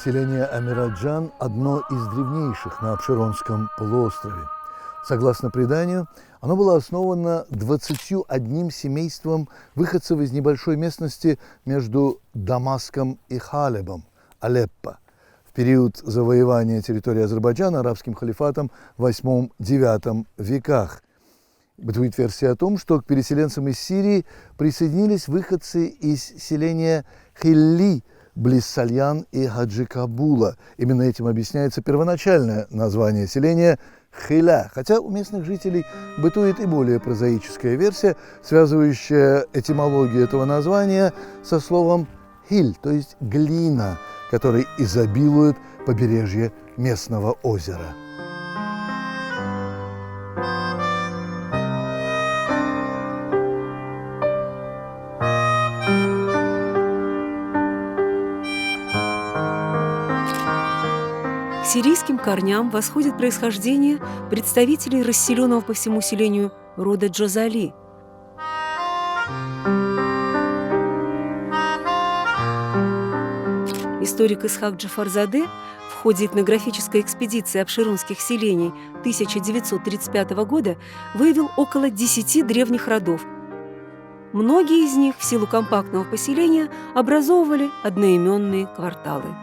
Селение Амир-ад-Джан – одно из древнейших на Абшеронском полуострове. Согласно преданию, оно было основано 21 семейством выходцев из небольшой местности между Дамаском и Халебом, Алеппо, в период завоевания территории Азербайджана арабским халифатом в VIII-IX веках. Бытует версия о том, что к переселенцам из Сирии присоединились выходцы из селения Хилли, близ Сальян и Хаджикабула. Именно этим объясняется первоначальное название селения Хиля, хотя у местных жителей бытует и более прозаическая версия, связывающая этимологию этого названия со словом «хиль», то есть «глина», которой изобилует побережье местного озера. К сирийским корням восходит происхождение представителей расселенного по всему селению рода Джозали. Историк Исхак Джафарзаде в ходе этнографической экспедиции абшеронских селений 1935 года выявил около 10 древних родов. Многие из них в силу компактного поселения образовывали одноименные кварталы.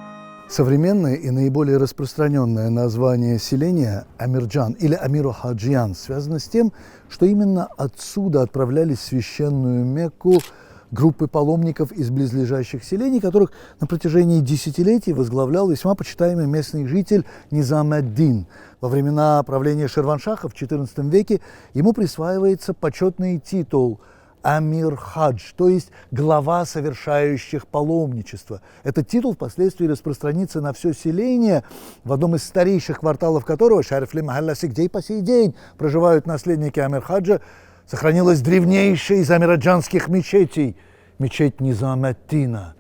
Современное и наиболее распространенное название селения Амирджан или Амиру-Хаджиян связано с тем, что именно отсюда отправлялись в священную Мекку группы паломников из близлежащих селений, которых на протяжении десятилетий возглавлял весьма почитаемый местный житель Низам ад-Дин. Во времена правления Ширваншаха в XIV веке ему присваивается почетный титул Амир-Хадж, то есть глава совершающих паломничество. Этот титул впоследствии распространится на все селение, в одном из старейших кварталов которого, Шарифли-Махалляси, где и по сей день проживают наследники Амир-Хаджа, сохранилась древнейшая из амираджанских мечетей – мечеть Низам ад-Дина.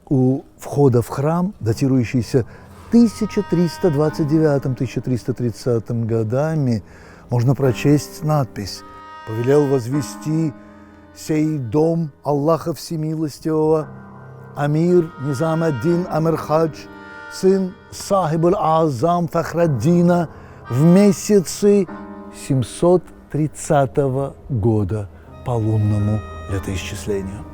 У входа в храм, датирующийся 1329-1330 годами, можно прочесть надпись: «Повелел возвести сей дом Аллаха Всемилостивого, Амир Низам ад-Дин Амир-Хадж, сын Сахиб-аль-Азам Фахраддина, в месяцы 730 года по лунному летоисчислению».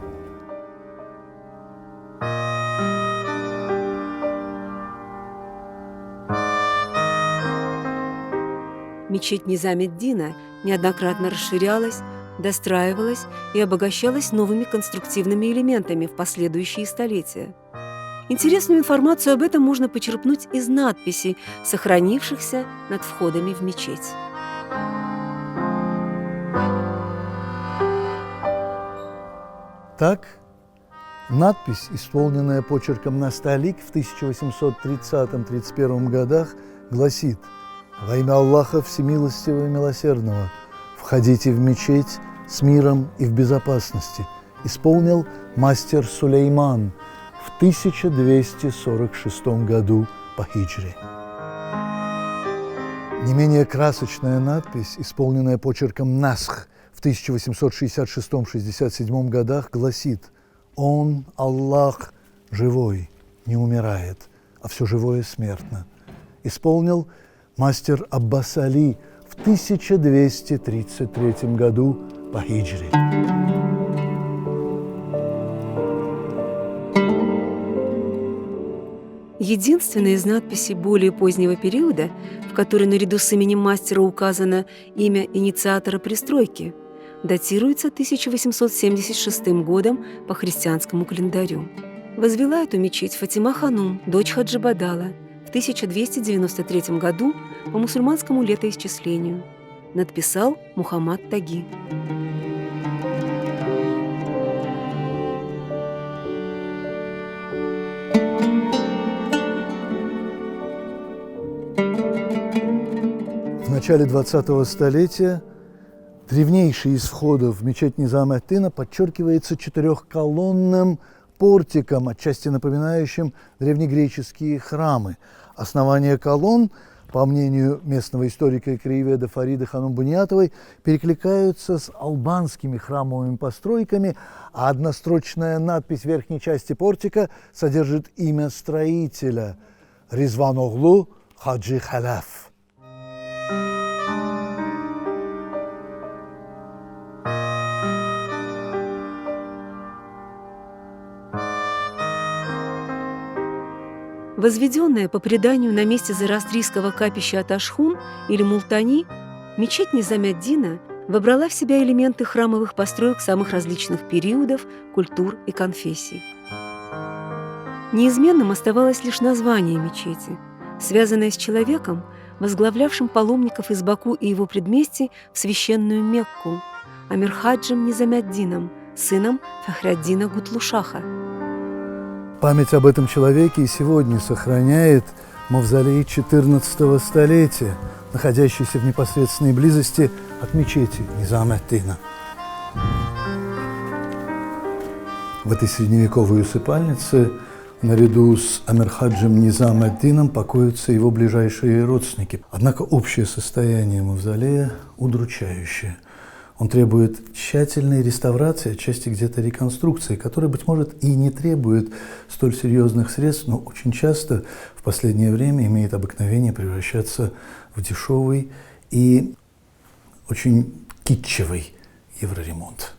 Мечеть Низам ад-Дина неоднократно расширялась, достраивалась и обогащалась новыми конструктивными элементами в последующие столетия. Интересную информацию об этом можно почерпнуть из надписей, сохранившихся над входами в мечеть. Так, надпись, исполненная почерком Насталик в 1830-31 годах, гласит: «Во имя Аллаха Всемилостивого и Милосердного входите в мечеть с миром и в безопасности. Исполнил мастер Сулейман в 1246 году по хиджре». Не менее красочная надпись, исполненная почерком Насх в 1866-67 годах, гласит: «Он, Аллах, живой, не умирает, а все живое смертно». Исполнил мастер Аббас Али в 1233 году по хиджре. Единственная из надписей более позднего периода, в которой наряду с именем мастера указано имя инициатора пристройки, датируется 1876 годом по христианскому календарю. Возвела эту мечеть Фатима Ханум, дочь Хаджи Бадала, в 1293 году по мусульманскому летоисчислению. Надписал Мухаммад Таги. В начале 20-го столетия древнейший из входов в мечеть Низам ад-Дина подчеркивается четырехколонным портиком, отчасти напоминающим древнегреческие храмы. Основание колонн по мнению местного историка и краеведа Фариды Ханум Буниятовой, перекликаются с албанскими храмовыми постройками, а однострочная надпись в верхней части портика содержит имя строителя – Ризваноглу Хаджи Халяф. Возведенная по преданию на месте зороастрийского капища Аташхун или Мултани, мечеть Низам-ад-Дина вобрала в себя элементы храмовых построек самых различных периодов, культур и конфессий. Неизменным оставалось лишь название мечети, связанное с человеком, возглавлявшим паломников из Баку и его предместий в священную Мекку, Амирхаджем Низам-ад-Дином, сыном Фахряддина Гутлушаха. Память об этом человеке и сегодня сохраняет мавзолей XIV столетия, находящийся в непосредственной близости от мечети Низам-ад-Дина. В этой средневековой усыпальнице наряду с Амирхаджем Низам-ад-Дином покоятся его ближайшие родственники. Однако общее состояние мавзолея удручающее. Он требует тщательной реставрации, отчасти где-то реконструкции, которая, быть может, и не требует столь серьезных средств, но очень часто в последнее время имеет обыкновение превращаться в дешевый и очень китчевый евроремонт.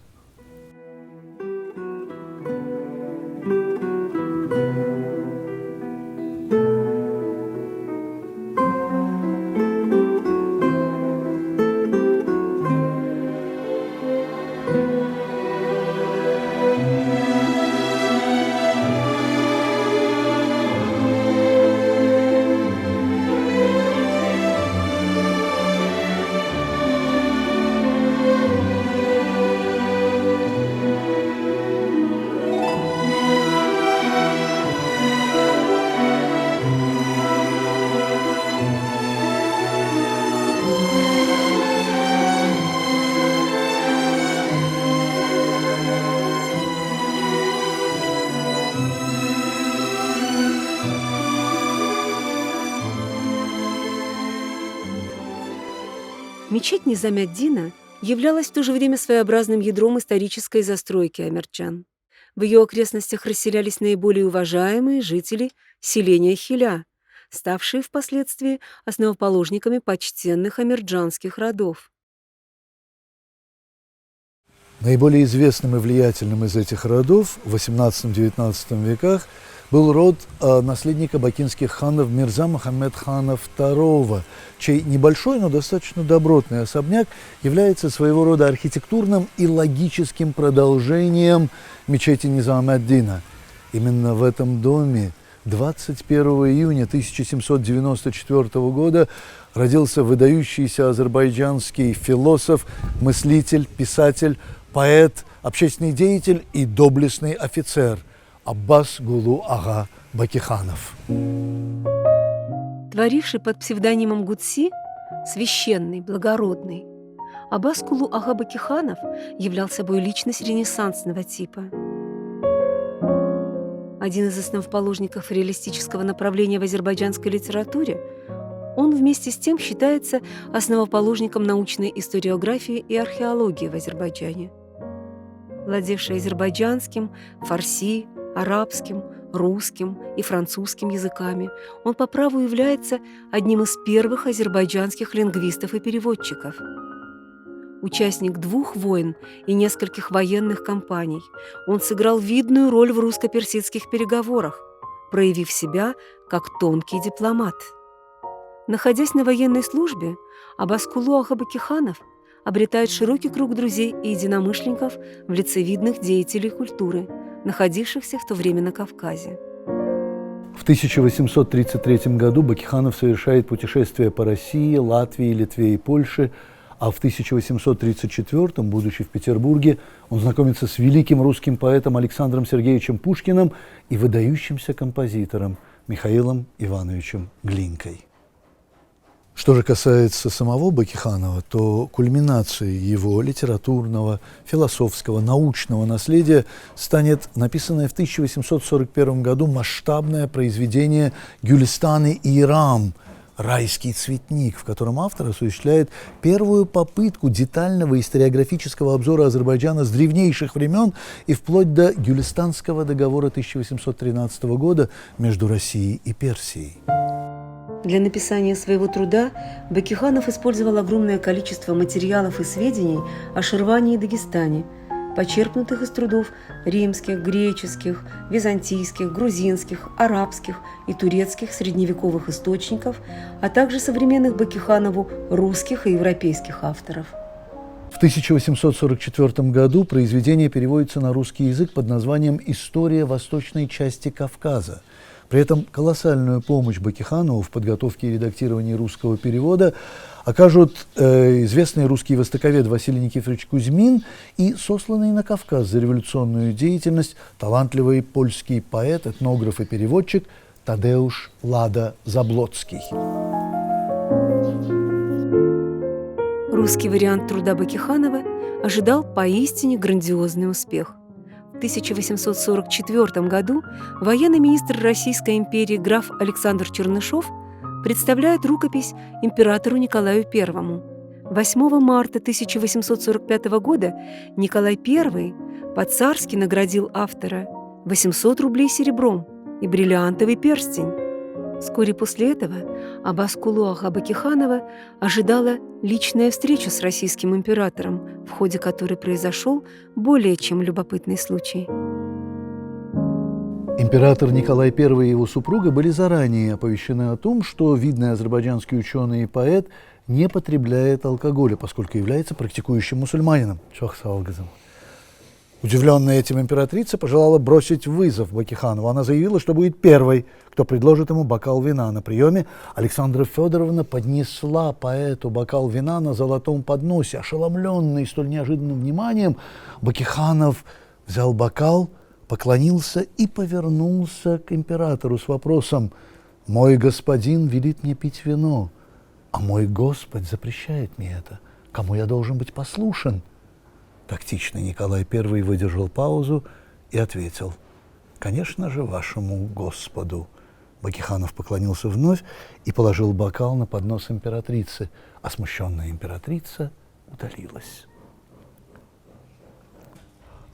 Мечеть Низам-ад-Дина являлась в то же время своеобразным ядром исторической застройки Амирчан. В ее окрестностях расселялись наиболее уважаемые жители селения Хиля, ставшие впоследствии основоположниками почтенных амирджанских родов. Наиболее известным и влиятельным из этих родов в XVIII-XIX веках был род наследника бакинских ханов Мирза Мухаммед хана II, чей небольшой, но достаточно добротный особняк является своего рода архитектурным и логическим продолжением мечети Низам-ад-Дина. Именно в этом доме 21 июня 1794 года родился выдающийся азербайджанский философ, мыслитель, писатель, поэт, общественный деятель и доблестный офицер Аббас Гулу Ага Бакиханов. Творивший под псевдонимом Гудси, священный, благородный, Аббас Гулу Ага Бакиханов являл собой личность ренессансного типа. Один из основоположников реалистического направления в азербайджанской литературе, он вместе с тем считается основоположником научной историографии и археологии в Азербайджане. Владевший азербайджанским, фарси, арабским, русским и французским языками, он по праву является одним из первых азербайджанских лингвистов и переводчиков. Участник 2 войн и нескольких военных кампаний, он сыграл видную роль в русско-персидских переговорах, проявив себя как тонкий дипломат. Находясь на военной службе, Аббас Гулу Ага Бакиханов обретает широкий круг друзей и единомышленников в лице видных деятелей культуры, находившихся в то время на Кавказе. В 1833 году Бакиханов совершает путешествие по России, Латвии, Литве и Польше, а в 1834, будучи в Петербурге, он знакомится с великим русским поэтом Александром Сергеевичем Пушкиным и выдающимся композитором Михаилом Ивановичем Глинкой. Что же касается самого Бакиханова, то кульминацией его литературного, философского, научного наследия станет написанное в 1841 году масштабное произведение «Гюлистан-и Ирам», «Райский цветник», в котором автор осуществляет первую попытку детального историографического обзора Азербайджана с древнейших времен и вплоть до Гюлистанского договора 1813 года между Россией и Персией. Для написания своего труда Бакиханов использовал огромное количество материалов и сведений о Ширване и Дагестане, почерпнутых из трудов римских, греческих, византийских, грузинских, арабских и турецких средневековых источников, а также современных Бакиханову русских и европейских авторов. В 1844 году произведение переводится на русский язык под названием «История восточной части Кавказа». При этом колоссальную помощь Бакиханову в подготовке и редактировании русского перевода окажут известный русский востоковед Василий Никифорович Кузьмин и сосланный на Кавказ за революционную деятельность талантливый польский поэт, этнограф и переводчик Тадеуш Лада Заблоцкий. Русский вариант труда Бакиханова ожидал поистине грандиозный успех. В 1844 году военный министр Российской империи граф Александр Чернышов представляет рукопись императору Николаю I. 8 марта 1845 года Николай I по-царски наградил автора 800 рублей серебром и бриллиантовый перстень. Вскоре после этого Аббас-Кулу Аға Бакиханова ожидала личная встреча с российским императором, в ходе которой произошел более чем любопытный случай. Император Николай I и его супруга были заранее оповещены о том, что видный азербайджанский ученый и поэт не потребляет алкоголя, поскольку является практикующим мусульманином. Удивленная этим императрица пожелала бросить вызов Бакиханову. Она заявила, что будет первой, кто предложит ему бокал вина. На приеме Александра Федоровна поднесла поэту бокал вина на золотом подносе. Ошеломленный столь неожиданным вниманием, Бакиханов взял бокал, поклонился и повернулся к императору с вопросом: «Мой господин велит мне пить вино, а мой Господь запрещает мне это. Кому я должен быть послушен?» Тактичный Николай I выдержал паузу и ответил: «Конечно же, вашему Господу». Бакиханов поклонился вновь и положил бокал на поднос императрицы, а смущенная императрица удалилась.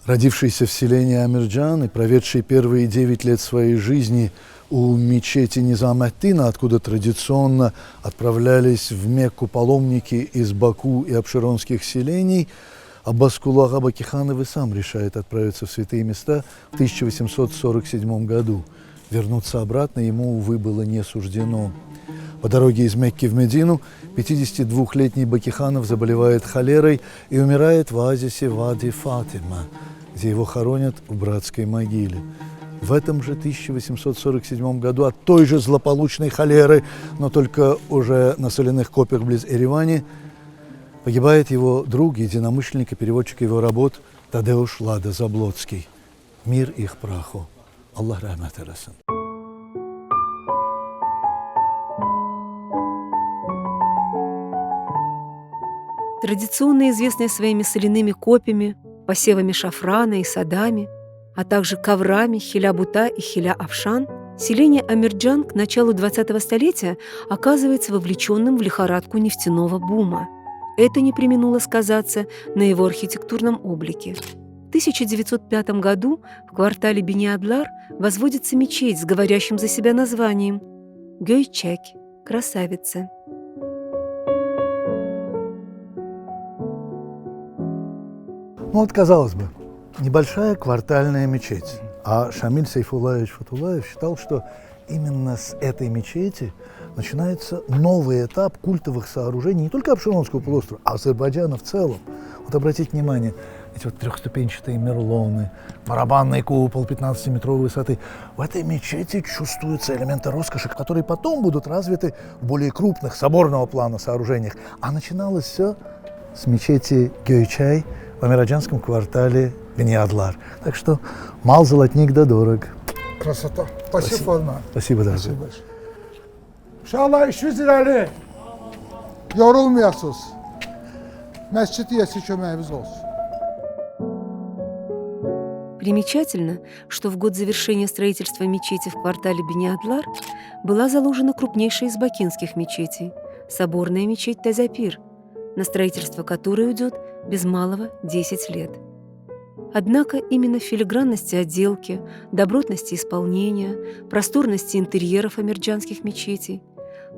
Родившийся в селении Амирджан и проведший первые 9 лет своей жизни у мечети Низам-эд-Дина, откуда традиционно отправлялись в Мекку паломники из Баку и обширонских селений, Аббас-Кулу Аға Бакиханов и сам решает отправиться в святые места в 1847 году. Вернуться обратно ему, увы, было не суждено. По дороге из Мекки в Медину 52-летний Бакиханов заболевает холерой и умирает в оазисе Вади Фатима, где его хоронят в братской могиле. В этом же 1847 году от той же злополучной холеры, но только уже на соляных копьях близ Еревани, погибает его друг, единомышленник и переводчик его работ Тадеуш Лада Заблоцкий. Мир их праху. Аллах рахмат eylesin. Традиционно известная своими соляными копьями, посевами шафрана и садами, а также коврами Хиля-Бута и Хиля-Афшан, селение Амирджан к началу 20-го столетия оказывается вовлеченным в лихорадку нефтяного бума. Это не преминуло сказаться на его архитектурном облике. В 1905 году в квартале Бени-Адлар возводится мечеть с говорящим за себя названием Гöyçek – красавица. Ну вот, казалось бы, небольшая квартальная мечеть. А Шамиль Сейфуллаевич Фатуллаев считал, что именно с этой мечети начинается новый этап культовых сооружений не только Абшеронского полуострова, а Азербайджана в целом. Вот обратите внимание, эти вот трехступенчатые мерлоны, барабанный купол 15-метровой высоты. В этой мечети чувствуются элементы роскоши, которые потом будут развиты в более крупных соборного плана сооружениях. А начиналось все с мечети Гöyçek в амираджанском квартале Бени-Адлар. Так что мал золотник да дорог. Красота. Спасибо, Фадма. Спасибо, дорогой. Спасибо большое. İnşallah işiniz ilerli. Yorulmayasınız. Mescid yesi köməyimiz olsun. Примечательно, что в год завершения строительства мечети в квартале Бени-Адлар была заложена крупнейшая из бакинских мечетей – соборная мечеть Тезапир, на строительство которой уйдет без малого 10 лет. Однако именно в филигранности отделки, добротности исполнения, просторности интерьеров амирджанских мечетей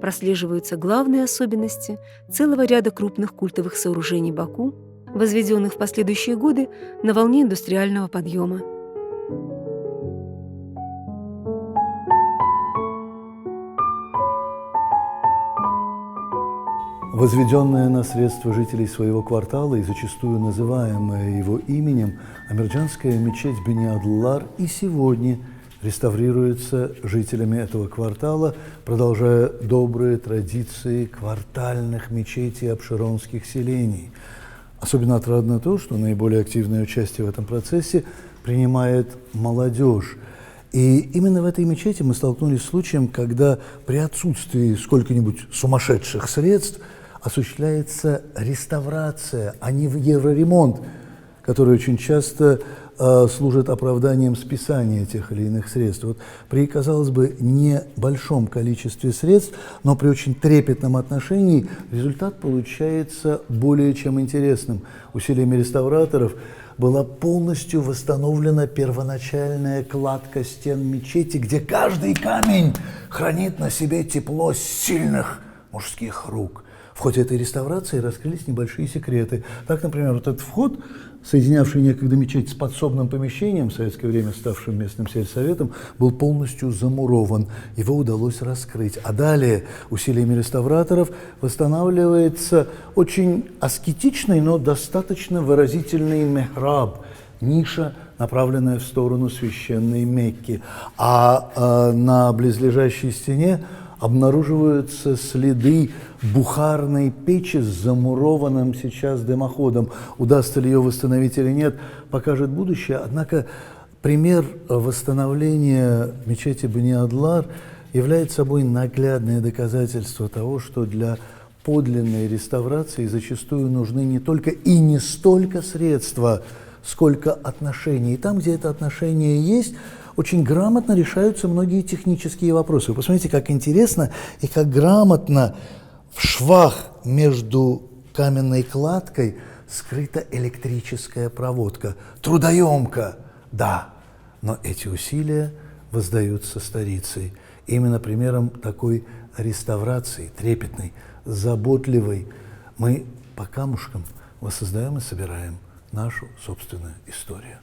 прослеживаются главные особенности целого ряда крупных культовых сооружений Баку, возведенных в последующие годы на волне индустриального подъема. Возведенная на средства жителей своего квартала и зачастую называемая его именем, амирджанская мечеть Бени-Адлар и сегодня реставрируется жителями этого квартала, продолжая добрые традиции квартальных мечетей обширонских селений. Особенно отрадно то, что наиболее активное участие в этом процессе принимает молодежь. И именно в этой мечети мы столкнулись с случаем, когда при отсутствии сколько-нибудь сумасшедших средств осуществляется реставрация, а не евроремонт, который очень часто служит оправданием списания тех или иных средств. Вот при, казалось бы, небольшом количестве средств, но при очень трепетном отношении результат получается более чем интересным. Усилиями реставраторов была полностью восстановлена первоначальная кладка стен мечети, где каждый камень хранит на себе тепло сильных мужских рук. В ходе этой реставрации раскрылись небольшие секреты. Так, например, вот этот вход, соединявший некогда мечеть с подсобным помещением, в советское время ставшим местным сельсоветом, был полностью замурован. Его удалось раскрыть. А далее усилиями реставраторов восстанавливается очень аскетичный, но достаточно выразительный мехраб, ниша, направленная в сторону священной Мекки. А на близлежащей стене обнаруживаются следы бухарной печи с замурованным сейчас дымоходом. Удастся ли ее восстановить или нет, покажет будущее. Однако пример восстановления мечети Бени-Адлар является собой наглядное доказательство того, что для подлинной реставрации зачастую нужны не только и не столько средства, сколько отношения. И там, где это отношение есть, очень грамотно решаются многие технические вопросы. Вы посмотрите, как интересно и как грамотно в швах между каменной кладкой скрыта электрическая проводка. Трудоемко, да, но эти усилия воздаются старицей. Именно примером такой реставрации, трепетной, заботливой, мы по камушкам воссоздаем и собираем нашу собственную историю.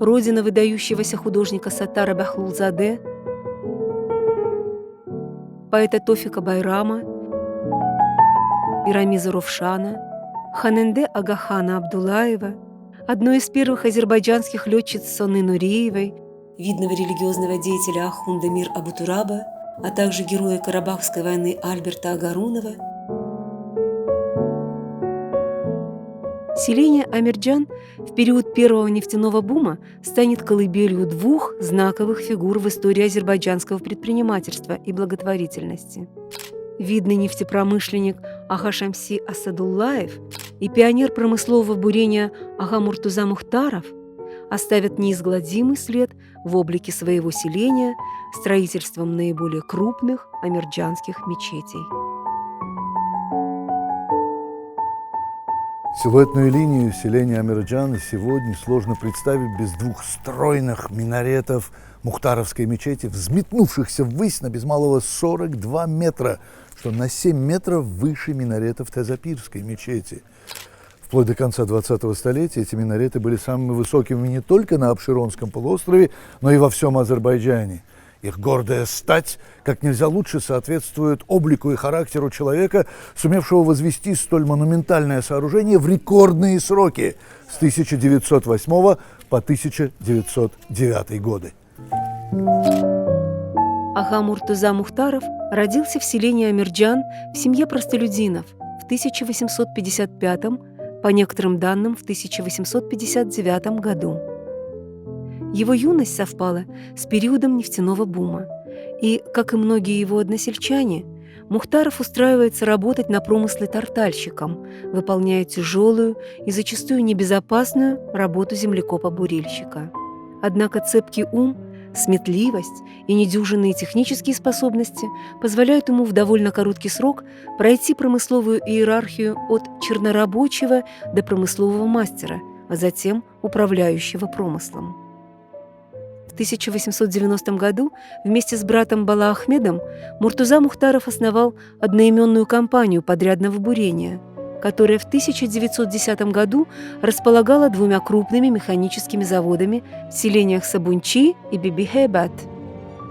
Родина выдающегося художника Саттара Бахлулзаде, поэта Тофика Байрама и Рамиза Ровшана, Ханенде Агахана Абдулаева, одной из первых азербайджанских летчиц Соны Нуриевой, видного религиозного деятеля Ахунда Мир Абутураба, а также героя Карабахской войны Альберта Агарунова. Селение Амирджан в период первого нефтяного бума станет колыбелью двух знаковых фигур в истории азербайджанского предпринимательства и благотворительности. Видный нефтепромышленник Ага Шамси Асадуллаев и пионер промыслового бурения Ага Муртуза Мухтаров оставят неизгладимый след в облике своего селения строительством наиболее крупных амирджанских мечетей. Силуэтную линию селения Амирджана сегодня сложно представить без двух стройных минаретов Мухтаровской мечети, взметнувшихся ввысь на без малого 42 метра, что на 7 метров выше минаретов Тезапирской мечети. Вплоть до конца 20-го столетия эти минареты были самыми высокими не только на Абширонском полуострове, но и во всем Азербайджане. Их гордая стать как нельзя лучше соответствует облику и характеру человека, сумевшего возвести столь монументальное сооружение в рекордные сроки с 1908 по 1909 годы. Ага Муртуза Мухтаров родился в селении Амирджан в семье простолюдинов в 1855, по некоторым данным, в 1859 году. Его юность совпала с периодом нефтяного бума, и, как и многие его односельчане, Мухтаров устраивается работать на промысле тартальщиком, выполняя тяжелую и зачастую небезопасную работу землекопа-бурильщика. Однако цепкий ум, сметливость и недюжинные технические способности позволяют ему в довольно короткий срок пройти промысловую иерархию от чернорабочего до промыслового мастера, а затем управляющего промыслом. В 1890 году вместе с братом Бала Ахмедом Муртуза Мухтаров основал одноименную компанию подрядного бурения, которая в 1910 году располагала двумя крупными механическими заводами в селениях Сабунчи и Бибихейбат.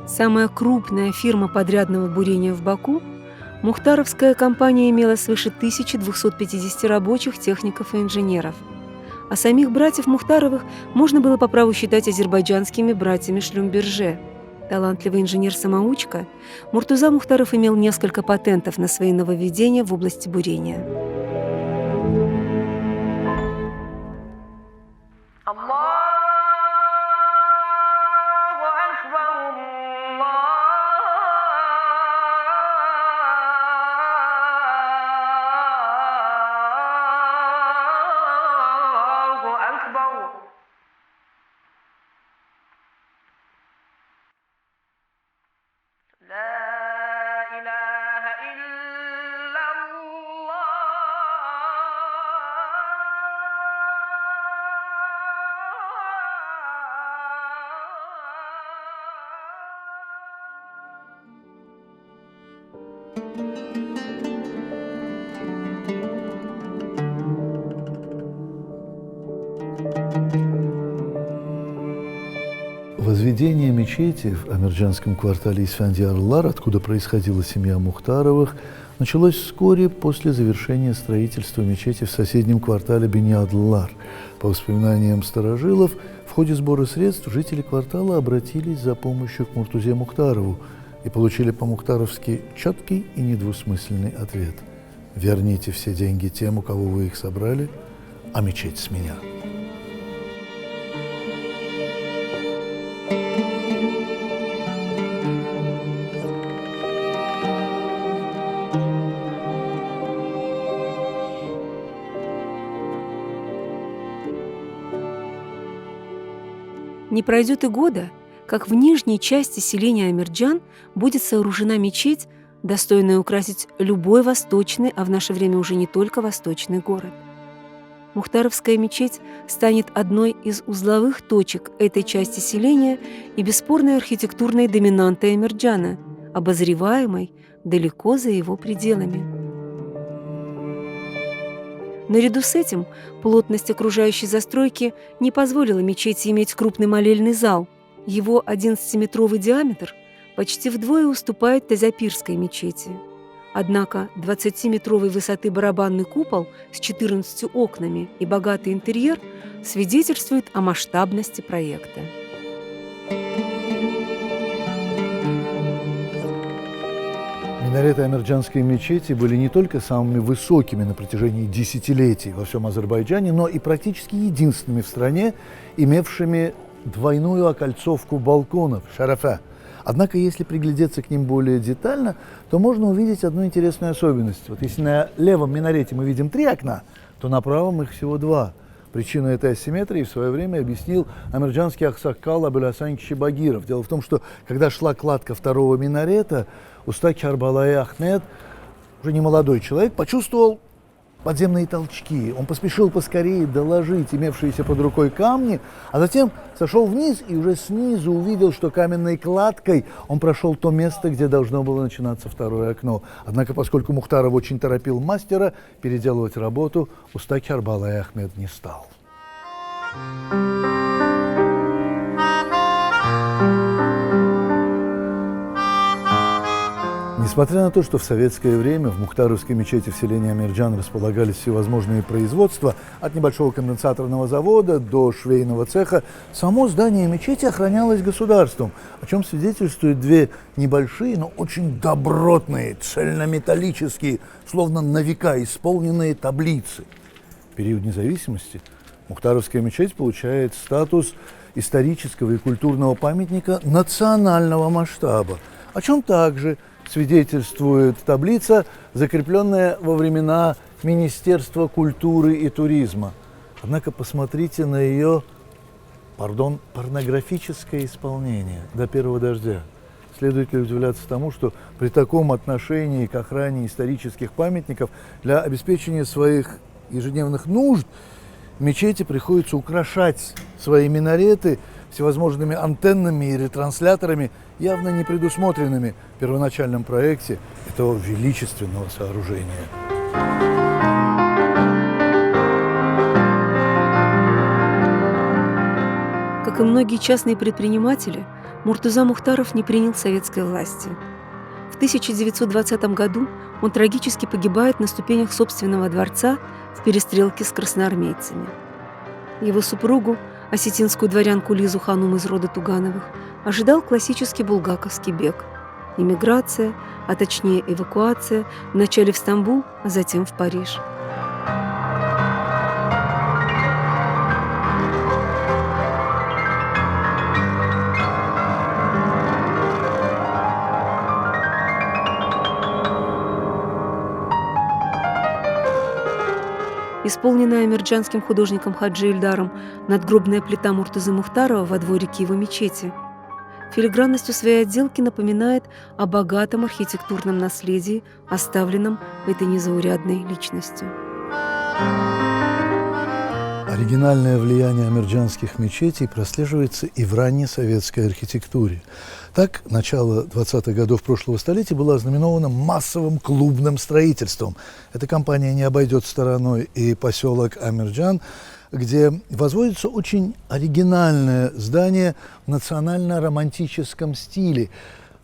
Самая крупная фирма подрядного бурения в Баку, Мухтаровская компания имела свыше 1250 рабочих, техников и инженеров. А самих братьев Мухтаровых можно было по праву считать азербайджанскими братьями Шлюмберже. Талантливый инженер-самоучка, Муртуза Мухтаров имел несколько патентов на свои нововведения в области бурения. Возведение мечети в амирджанском квартале Исфандияр-Лар, откуда происходила семья Мухтаровых, началось вскоре после завершения строительства мечети в соседнем квартале Беньяд-Лар. По воспоминаниям старожилов, в ходе сбора средств жители квартала обратились за помощью к Муртузе Мухтарову и получили по-мухтаровски четкий и недвусмысленный ответ: «Верните все деньги тем, у кого вы их собрали, а мечеть с меня». Не пройдет и года, как в нижней части селения Амирджан будет сооружена мечеть, достойная украсить любой восточный, а в наше время уже не только восточный город. Мухтаровская мечеть станет одной из узловых точек этой части селения и бесспорной архитектурной доминантой Амирджана, обозреваемой далеко за его пределами. Наряду с этим плотность окружающей застройки не позволила мечети иметь крупный молельный зал. Его 11-метровый диаметр почти вдвое уступает Тазапирской мечети. Однако 20-метровой высоты барабанный купол с 14 окнами и богатый интерьер свидетельствуют о масштабности проекта. Минареты Амирджанской мечети были не только самыми высокими на протяжении десятилетий во всем Азербайджане, но и практически единственными в стране, имевшими двойную окольцовку балконов – шарафа. Однако, если приглядеться к ним более детально, то можно увидеть одну интересную особенность. Вот если на левом минарете мы видим 3 окна, то на правом их всего 2. Причину этой асимметрии в свое время объяснил амирджанский ахсаккал Абуль-Асан Киши-Багиров. Дело в том, что когда шла кладка второго минарета, Устак Карбалай Ахмед, уже не молодой человек, почувствовал подземные толчки. Он поспешил поскорее доложить имевшиеся под рукой камни, а затем сошел вниз и уже снизу увидел, что каменной кладкой он прошел то место, где должно было начинаться второе окно. Однако, поскольку Мухтаров очень торопил мастера, переделывать работу Устак Карбалай Ахмед не стал. Несмотря на то, что в советское время в Мухтаровской мечети в селении Амирджан располагались всевозможные производства, от небольшого конденсаторного завода до швейного цеха, само здание мечети охранялось государством, о чем свидетельствуют две небольшие, но очень добротные, цельнометаллические, словно на века исполненные таблицы. В период независимости Мухтаровская мечеть получает статус исторического и культурного памятника национального масштаба, о чем также свидетельствует таблица, закрепленная во времена Министерства культуры и туризма. Однако посмотрите на ее, порнографическое исполнение до первого дождя. Следует ли удивляться тому, что при таком отношении к охране исторических памятников для обеспечения своих ежедневных нужд мечети приходится украшать свои минареты всевозможными антеннами и ретрансляторами, явно не предусмотренными в первоначальном проекте этого величественного сооружения. Как и многие частные предприниматели, Муртуза Мухтаров не принял советской власти. В 1920 году он трагически погибает на ступенях собственного дворца в перестрелке с красноармейцами. Его супругу, осетинскую дворянку Лизу Ханум из рода Тугановых, ожидал классический булгаковский бег. Эмиграция, а точнее эвакуация, вначале в Стамбул, а затем в Париж. Исполненная амирджанским художником Хаджи Ильдаром надгробная плита Муртузы Мухтарова во дворике его мечети филигранностью своей отделки напоминает о богатом архитектурном наследии, оставленном этой незаурядной личностью. Оригинальное влияние амирджанских мечетей прослеживается и в ранней советской архитектуре. Так, начало 20-х годов прошлого столетия было ознаменовано массовым клубным строительством. Эта компания не обойдет стороной и поселок Амирджан, где возводится очень оригинальное здание в национально-романтическом стиле.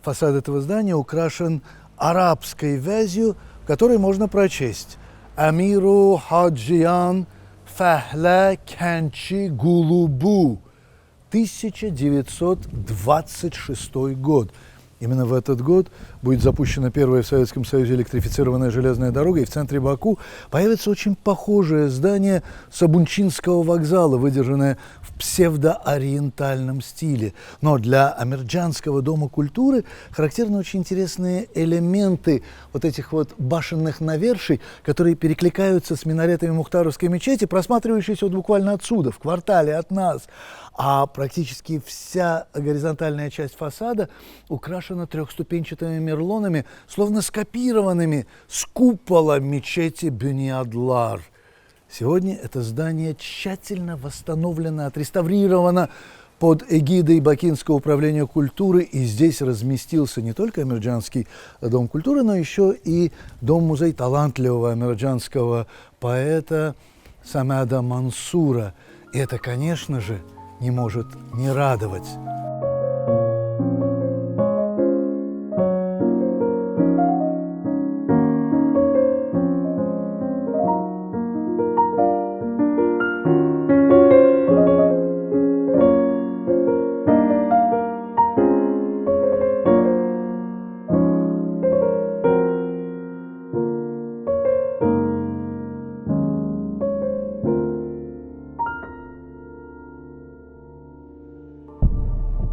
Фасад этого здания украшен арабской вязью, в которой можно прочесть «Амиру Хаджиян Фахла Канчи Гулубу», 1926 год. Именно в этот год будет запущена первая в Советском Союзе электрифицированная железная дорога, и в центре Баку появится очень похожее здание Сабунчинского вокзала, выдержанное в псевдоориентальном стиле. Но для Амирджанского дома культуры характерны очень интересные элементы вот этих вот башенных наверший, которые перекликаются с минаретами Мухтаровской мечети, просматривающиеся вот буквально отсюда, в квартале от нас. А практически вся горизонтальная часть фасада украшена трехступенчатыми мерлонами, словно скопированными с купола мечети Бюни-Адлар. Сегодня это здание тщательно восстановлено, отреставрировано под эгидой Бакинского управления культуры, и здесь разместился не только Амирджанский дом культуры, но еще и дом-музей талантливого амирджанского поэта Самада Мансура. И это, конечно же, не может не радовать.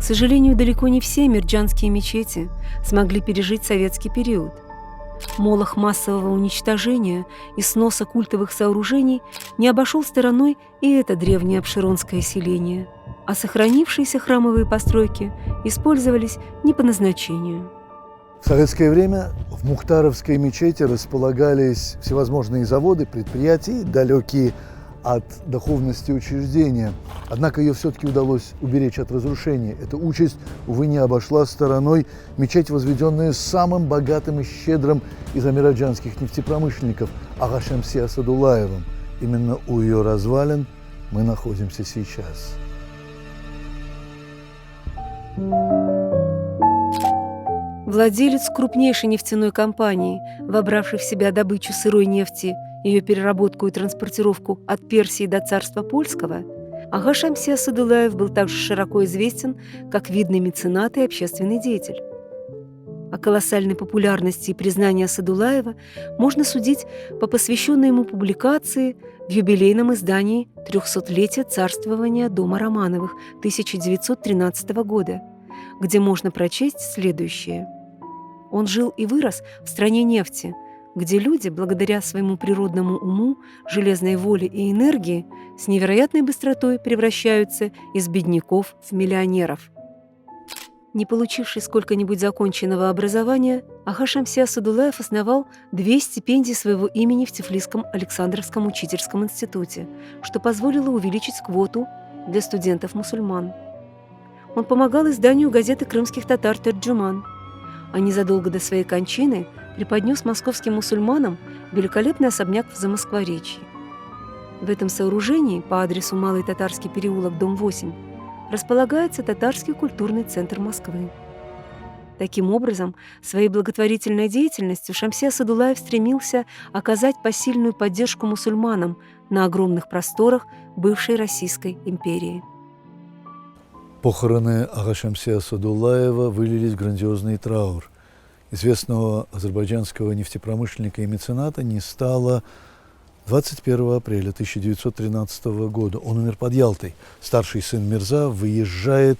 К сожалению, далеко не все амирджанские мечети смогли пережить советский период. Молох массового уничтожения и сноса культовых сооружений не обошел стороной и это древнее обширонское селение, а сохранившиеся храмовые постройки использовались не по назначению. В советское время в Мухтаровской мечети располагались всевозможные заводы, предприятия, далекие от духовности учреждения. Однако ее все-таки удалось уберечь от разрушения. Эта участь, увы, не обошла стороной мечеть, возведенная самым богатым и щедрым из амирджанских нефтепромышленников Ага Шамси Асадуллаевым. Именно у ее развалин мы находимся сейчас. Владелец крупнейшей нефтяной компании, вобравший в себя добычу сырой нефти, ее переработку и транспортировку от Персии до царства польского, Ага Шамси Асадуллаев был также широко известен как видный меценат и общественный деятель. О колоссальной популярности и признании Асадуллаева можно судить по посвященной ему публикации в юбилейном издании 300-летия царствования дома Романовых 1913 года, где можно прочесть следующее. Он жил и вырос в стране нефти, где люди, благодаря своему природному уму, железной воле и энергии, с невероятной быстротой превращаются из бедняков в миллионеров. Не получивший сколько-нибудь законченного образования, Ага Шамси Асадуллаев основал 2 стипендии своего имени в Тифлисском Александровском учительском институте, что позволило увеличить квоту для студентов-мусульман. Он помогал изданию газеты крымских татар «Терджуман», а незадолго до своей кончины преподнес московским мусульманам великолепный особняк в Замоскворечье. В этом сооружении по адресу Малый Татарский переулок, дом 8, располагается Татарский культурный центр Москвы. Таким образом, своей благотворительной деятельностью Шамси Асадуллаев стремился оказать посильную поддержку мусульманам на огромных просторах бывшей Российской империи. Похороны Ага Шамси Асадуллаева вылились в грандиозный траур. Известного азербайджанского нефтепромышленника и мецената не стало 21 апреля 1913 года. Он умер под Ялтой. Старший сын Мирза выезжает,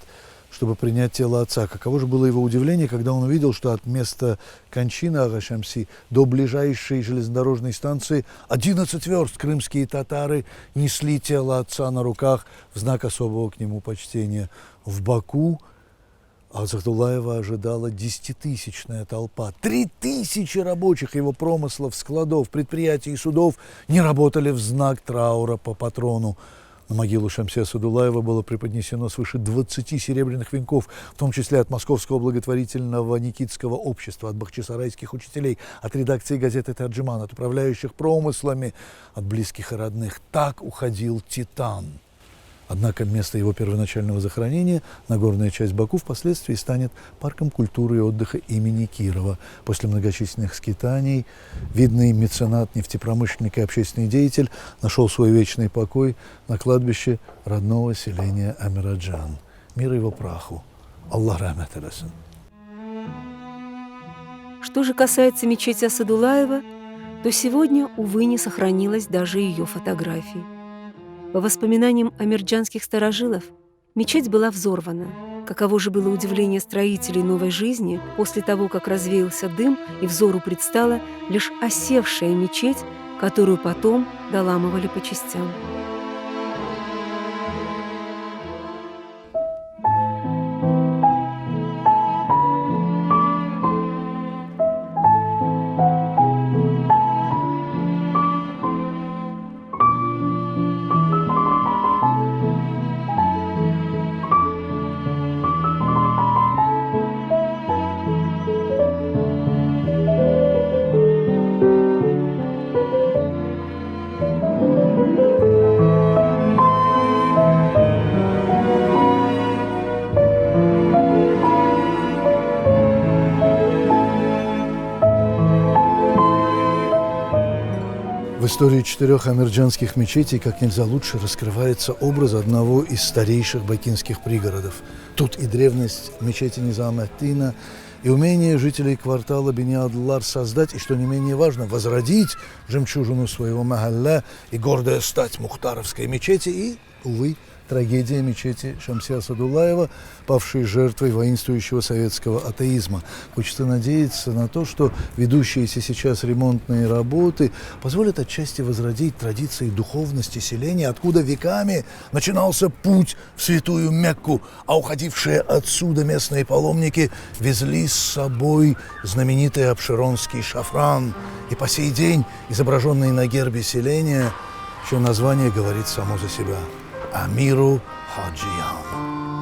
чтобы принять тело отца. Каково же было его удивление, когда он увидел, что от места кончины Ага Шамси до ближайшей железнодорожной станции 11 верст крымские татары несли тело отца на руках в знак особого к нему почтения. В Баку Асадуллаева ожидала 10-тысячная толпа. 3000 рабочих его промыслов, складов, предприятий и судов не работали в знак траура по патрону. На могилу Шамси Асадуллаева было преподнесено свыше 20 серебряных венков, в том числе от Московского благотворительного Никитского общества, от бахчисарайских учителей, от редакции газеты «Терджуман», от управляющих промыслами, от близких и родных. Так уходил титан. Однако место его первоначального захоронения, Нагорная часть Баку, впоследствии станет парком культуры и отдыха имени Кирова. После многочисленных скитаний видный меценат, нефтепромышленник и общественный деятель нашел свой вечный покой на кладбище родного селения Амираджан. Мир его праху. Аллах рахмат алейсин. Что же касается мечети Асадуллаева, то сегодня, увы, не сохранилась даже ее фотографии. По воспоминаниям амирджанских старожилов, мечеть была взорвана. Каково же было удивление строителей новой жизни после того, как развеялся дым и взору предстала лишь осевшая мечеть, которую потом доламывали по частям. В истории 4 амирджанских мечетей как нельзя лучше раскрывается образ одного из старейших бакинских пригородов. Тут и древность мечети Низам-ад-Дина, и умение жителей квартала Бени-Адлар создать, и, что не менее важно, возродить жемчужину своего махалля и гордая стать Мухтаровской мечети, и, увы, трагедия мечети Шамси Асадуллаева, павшей жертвой воинствующего советского атеизма. Хочется надеяться на то, что ведущиеся сейчас ремонтные работы позволят отчасти возродить традиции духовности селения, откуда веками начинался путь в святую Мекку, а уходившие отсюда местные паломники везли с собой знаменитый абшеронский шафран. И по сей день изображенный на гербе селения, чье название говорит само за себя – Амиру Хаджиян.